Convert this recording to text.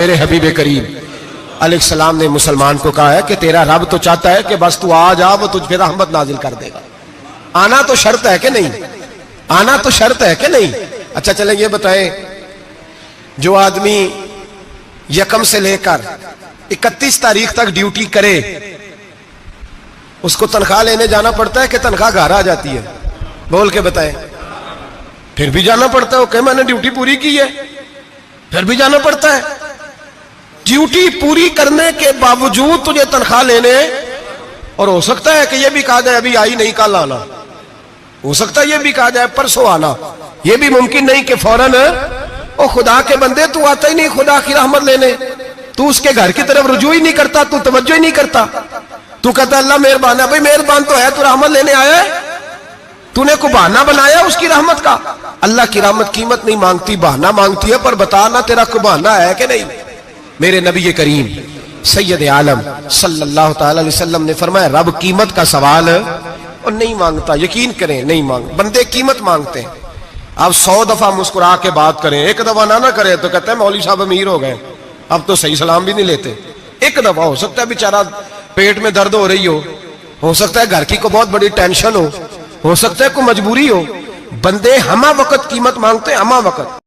میرے حبیب کریم علیہ السلام نے مسلمان کو کہا ہے کہ تیرا رب تو چاہتا ہے کہ بس تو آ جا، وہ تجھ پہ رحمت نازل کر دے گا۔ آنا تو شرط ہے کہ نہیں؟ آنا تو شرط ہے کہ نہیں؟ اچھا چلیں یہ بتائیں، جو آدمی یکم سے لے کر 31 تاریخ تک ڈیوٹی کرے اس کو تنخواہ لینے جانا پڑتا ہے کہ تنخواہ گھر آ جاتی ہے؟ بول کے بتائیں۔ پھر بھی جانا پڑتا ہے، وہ کہ میں نے ڈیوٹی پوری کی ہے، پھر بھی جانا پڑتا ہے۔ ڈیوٹی پوری کرنے کے باوجود تجھے تنخواہ لینے، اور ہو سکتا ہے کہ یہ بھی کہا جائے ابھی آئی نہیں کل آنا، ہو سکتا ہے یہ بھی کہا جائے پرسوں آنا، یہ بھی ممکن نہیں کہ فوراً او خدا کے بندے تو آتا ہی نہیں خدا کی رحمت لینے، تو اس کے گھر کی طرف رجوع ہی نہیں کرتا، تو توجہ ہی نہیں کرتا، تو کہتا اللہ مہربان ہے۔ بھائی مہربان تو ہے، تو رحمت لینے آیا ہے، تو نے کو بہانہ بنایا اس کی رحمت کا؟ اللہ کی رحمت قیمت نہیں مانگتی، بہانہ مانگتی ہے، پر بتا نا تیرا کو بہانہ ہے کہ نہیں؟ میرے نبی کریم سید عالم صلی اللہ تعالی علیہ وسلم نے فرمایا رب قیمت کا سوال اور نہیں مانگتا، یقین کریں نہیں مانگ، بندے قیمت مانگتے ہیں۔ آپ 100 دفعہ مسکرا کے بات کریں، ایک دفعہ نہ کریں تو کہتے ہیں مولوی صاحب امیر ہو گئے، اب تو صحیح سلام بھی نہیں لیتے۔ ایک دفعہ ہو سکتا ہے بیچارہ پیٹ میں درد ہو رہی ہو سکتا ہے گھر کی کو بہت بڑی ٹینشن ہو سکتا ہے کوئی مجبوری ہو، بندے ہمہ وقت قیمت مانگتے ہیں، ہمہ وقت۔